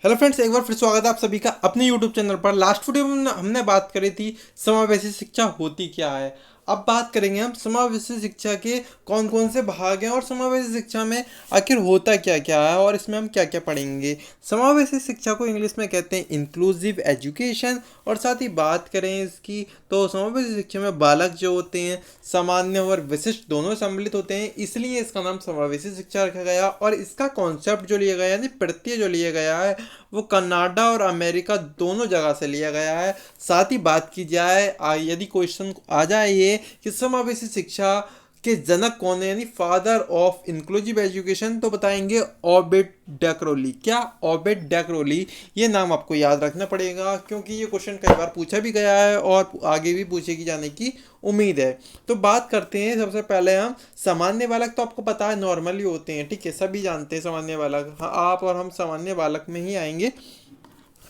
Hello friends, एक बार फिर स्वागत है आप सभी का अपने यूट्यूब चैनल पर। लास्ट वीडियो में हमने बात करी थी समावेशी शिक्षा होती क्या है। अब बात करेंगे हम समावेशी शिक्षा के कौन कौन से भाग हैं और समावेशी शिक्षा में आखिर होता क्या क्या है और इसमें हम क्या क्या पढ़ेंगे। समावेशी शिक्षा को इंग्लिश में कहते हैं इंक्लूसिव एजुकेशन। और साथ ही बात करें इसकी तो समावेशी शिक्षा में बालक जो होते हैं सामान्य और विशिष्ट दोनों सम्मिलित होते हैं, इसलिए इसका नाम समावेशी शिक्षा रखा गया। और इसका कॉन्सेप्ट जो लिया गया यानी प्रत्यय जो लिया गया है वो कनाडा और अमेरिका दोनों जगह से लिया गया है। साथ ही बात की जाए यदि क्वेश्चन आ जाए ये कि समावेशी शिक्षा के जनक कौन है यानी फादर ऑफ इंक्लूसिव एजुकेशन, तो बताएंगे ऑबिट डैक्रोली। क्या ऑबिट डैक्रोली, ये नाम आपको याद रखना पड़ेगा क्योंकि ये क्वेश्चन कई बार पूछा भी गया है और आगे भी पूछेगी जाने की उम्मीद है। तो बात करते हैं सबसे पहले हम सामान्य बालक। तो आपको पता है नॉर्मली होते हैं, ठीक है, सभी जानते हैं सामान्य बालक। हाँ, आप और हम सामान्य बालक में ही आएंगे।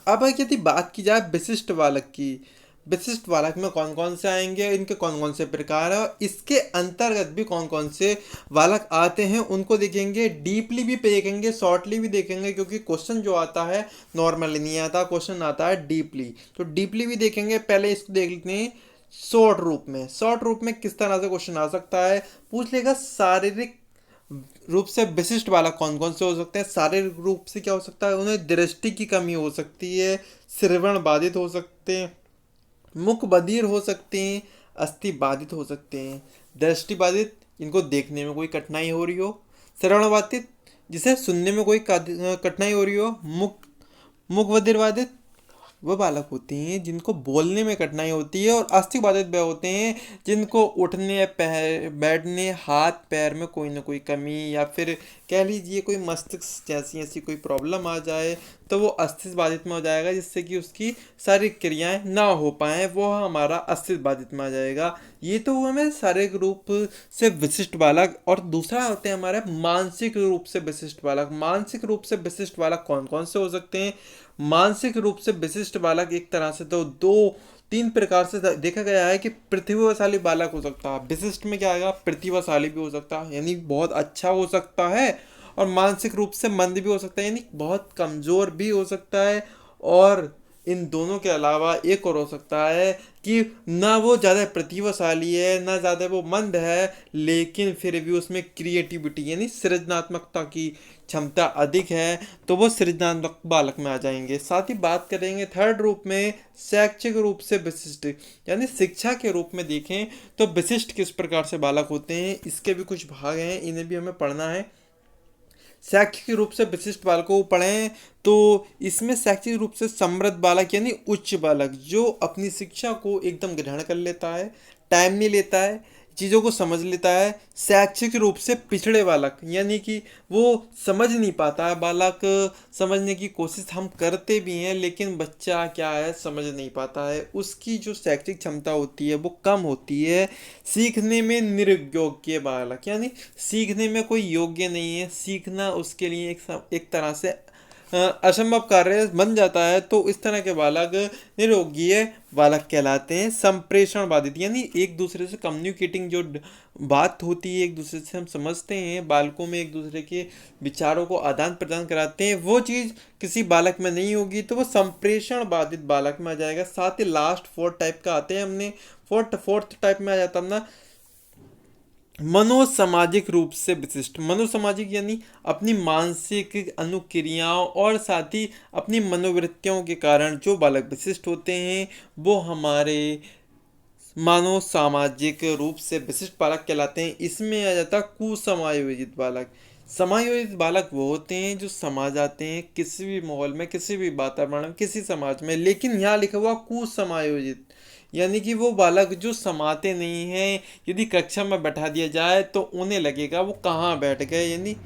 अब यदि बात की जाए विशिष्ट बालक की, विशिष्ट बालक में कौन कौन से आएंगे, इनके कौन कौन से प्रकार है और इसके अंतर्गत भी कौन कौन से बालक आते हैं उनको देखेंगे। डीपली भी देखेंगे, शॉर्टली भी देखेंगे, क्योंकि क्वेश्चन जो आता है नॉर्मली नहीं आता, क्वेश्चन आता है डीपली। तो डीपली भी देखेंगे। पहले इसको देख लेते हैं शॉर्ट रूप में। शॉर्ट रूप में किस तरह से क्वेश्चन आ सकता है, पूछ लेगा शारीरिक रूप से विशिष्ट बालक कौन कौन से हो सकते हैं। शारीरिक रूप से क्या हो सकता है, उन्हें दृष्टि की कमी हो सकती है, श्रवण बाधित हो सकते हैं, मुख बधिर हो सकते हैं, अस्थि बाधित हो सकते हैं। दृष्टि बाधित, इनको देखने में कोई कठिनाई हो रही हो। श्रवण बाधित, जिसे सुनने में कोई कठिनाई हो रही हो। मुख बधिर बाधित, वो बालक होते हैं जिनको बोलने में कठिनाई होती है। और अस्थि बाधित वह होते हैं जिनको उठने बैठने हाथ पैर में कोई ना कोई कमी या फिर कह लीजिए कोई मस्तिष्क जैसी ऐसी कोई प्रॉब्लम आ जाए तो वो अस्थि बाधित में हो जाएगा, जिससे कि उसकी शारीरिक क्रियाएं ना हो पाएँ, वो हमारा अस्थि बाधित में आ जाएगा। ये तो हुआ हमें शारीरिक रूप से विशिष्ट बालक। और दूसरा होते हैं हमारे मानसिक रूप से विशिष्ट बालक। मानसिक रूप से विशिष्ट बालक कौन कौन से हो सकते हैं। मानसिक रूप से विशिष्ट बालक एक तरह से तो दो तीन प्रकार से देखा गया है कि प्रतिभाशाली बालक हो सकता है। विशिष्ट में क्या आएगा, प्रतिभाशाली भी हो सकता है यानी बहुत अच्छा हो सकता है, और मानसिक रूप से मंद भी हो सकता है यानी बहुत कमज़ोर भी हो सकता है। और इन दोनों के अलावा एक और हो सकता है कि ना वो ज़्यादा प्रतिभाशाली है ना ज़्यादा वो मंद है, लेकिन फिर भी उसमें क्रिएटिविटी यानी सृजनात्मकता की क्षमता अधिक है, तो वो सृजनात्मक बालक में आ जाएंगे। साथ ही बात करेंगे थर्ड रूप में शैक्षिक रूप से विशिष्ट, यानी शिक्षा के रूप में देखें तो विशिष्ट किस प्रकार से बालक होते हैं, इसके भी कुछ भाग हैं, इन्हें भी हमें पढ़ना है। शैक्षिक रूप से विशिष्ट बालकों को पढ़ें तो इसमें शैक्षिक रूप से समृद्ध बालक यानी उच्च बालक जो अपनी शिक्षा को एकदम ग्रहण कर लेता है, टाइम नहीं लेता है, चीज़ों को समझ लेता है। शैक्षिक रूप से पिछड़े बालक यानी कि वो समझ नहीं पाता है, बालक समझने की कोशिश हम करते भी हैं लेकिन बच्चा क्या है समझ नहीं पाता है, उसकी जो शैक्षिक क्षमता होती है वो कम होती है। सीखने में निरुयोग्य बालक यानी सीखने में कोई योग्य नहीं है, सीखना उसके लिए एक तरह से असंभव कार्य बन जाता है, तो इस तरह के बालक निरोगीय बालक कहलाते हैं। संप्रेषण बाधित यानी एक दूसरे से कम्युनिकेटिंग जो बात होती है, एक दूसरे से हम समझते हैं, बालकों में एक दूसरे के विचारों को आदान प्रदान कराते हैं, वो चीज़ किसी बालक में नहीं होगी, तो वो संप्रेषण बाधित बालक में आ जाएगा। साथ ही लास्ट फोर्थ टाइप का आते हैं, हमने फोर्थ टाइप में आ जाता अपना मनोसामाजिक रूप से विशिष्ट। मनोसामाजिक यानी अपनी मानसिक अनुक्रियाओं और साथ ही अपनी मनोवृत्तियों के कारण जो बालक विशिष्ट होते हैं वो हमारे मानव सामाजिक रूप से विशिष्ट बालक कहलाते हैं। इसमें आ जाता कुसमायोजित बालक। समायोजित बालक वो होते हैं जो समा जाते हैं किसी भी माहौल में, किसी भी वातावरण में, किसी समाज में, लेकिन यहाँ लिखा हुआ कुसमायोजित यानी कि वो बालक जो समाते नहीं हैं, यदि कक्षा में बैठा दिया जाए तो उन्हें लगेगा वो कहाँ बैठ गए, यानी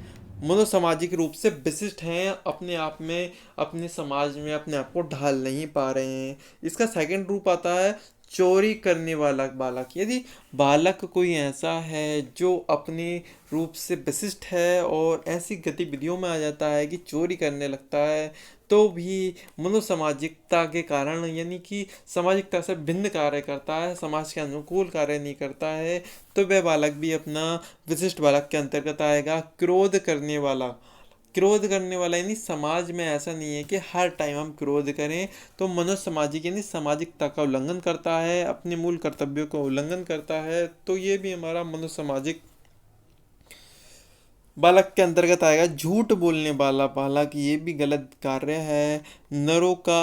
मनोसामाजिक रूप से विशिष्ट हैं, अपने आप में अपने समाज में अपने आप को ढाल नहीं पा रहे हैं। इसका सेकंड रूप आता है चोरी करने वाला बालक। यदि बालक कोई ऐसा है जो अपने रूप से विशिष्ट है और ऐसी गतिविधियों में आ जाता है कि चोरी करने लगता है, तो भी मनोसामाजिकता के कारण यानी कि सामाजिकता से भिन्न कार्य करता है, समाज के अनुकूल कार्य नहीं करता है, तो वह बालक भी अपना विशिष्ट बालक के अंतर्गत आएगा। क्रोध करने वाला क्रोध करने वाला यानी समाज में ऐसा नहीं है कि हर टाइम हम क्रोध करें, तो मनोसामाजिक यानी सामाजिकता का उल्लंघन करता है, अपने मूल कर्तव्यों का उल्लंघन करता है, तो ये भी हमारा मनोसामाजिक बालक के अंतर्गत आएगा। झूठ बोलने वाला बालक ये भी गलत कार्य है। नरों का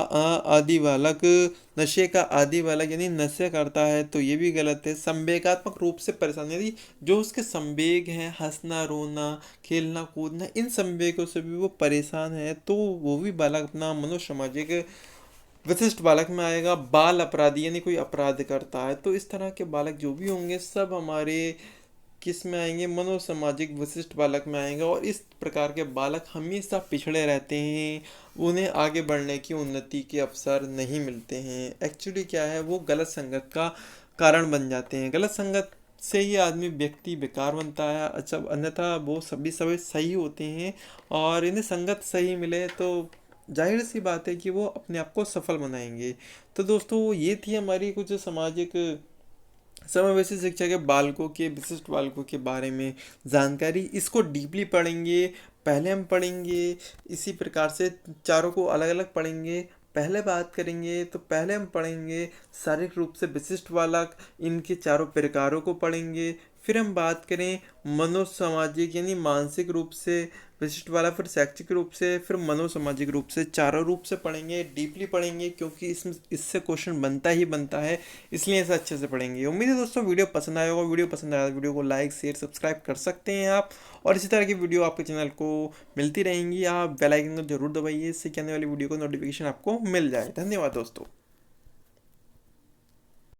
आदि बालक, नशे का आदि बालक यानी नशे करता है, तो ये भी गलत है। संवेगात्मक रूप से परेशान यानी जो उसके संवेग हैं, हंसना रोना खेलना कूदना, इन संवेगों से भी वो परेशान है, तो वो भी बालक अपना मनोसामाजिक विशिष्ट बालक में आएगा। बाल अपराधी यानी कोई अपराध करता है, तो इस तरह के बालक जो भी होंगे सब हमारे किस में आएंगे, मनोसामाजिक विशिष्ट बालक में आएंगे। और इस प्रकार के बालक हमेशा पिछड़े रहते हैं, उन्हें आगे बढ़ने की उन्नति के अवसर नहीं मिलते हैं। एक्चुअली क्या है, वो गलत संगत का कारण बन जाते हैं। गलत संगत से ही आदमी व्यक्ति बेकार बनता है, अच्छा अन्यथा वो सभी सही होते हैं और इन्हें संगत सही मिले तो जाहिर सी बात है कि वो अपने आप को सफल बनाएंगे। तो दोस्तों ये थी हमारी कुछ सामाजिक समावेशी शिक्षा के बालकों के विशिष्ट बालकों के बारे में जानकारी। इसको डीपली पढ़ेंगे, पहले हम पढ़ेंगे इसी प्रकार से, चारों को अलग अलग पढ़ेंगे। पहले बात करेंगे तो पहले हम पढ़ेंगे शारीरिक रूप से विशिष्ट बालक, इनके चारों प्रकारों को पढ़ेंगे। फिर हम बात करें मनोसामाजिक यानी मानसिक रूप से विशिष्ट वाला, फिर शैक्षिक रूप से, फिर मनोसामाजिक रूप से, चारों रूप से पढ़ेंगे, डीपली पढ़ेंगे, क्योंकि इसमें इससे क्वेश्चन बनता ही बनता है, इसलिए इसे अच्छे से पढ़ेंगे। उम्मीद है दोस्तों वीडियो पसंद आया होगा। वीडियो पसंद आया तो वीडियो को लाइक शेयर सब्सक्राइब कर सकते हैं आप, और इसी तरह की वीडियो आपके चैनल को मिलती रहेंगी। आप बेल आइकन को जरूर दबाइए, इससे कि आने वाली वीडियो को नोटिफिकेशन आपको मिल जाए। धन्यवाद दोस्तों।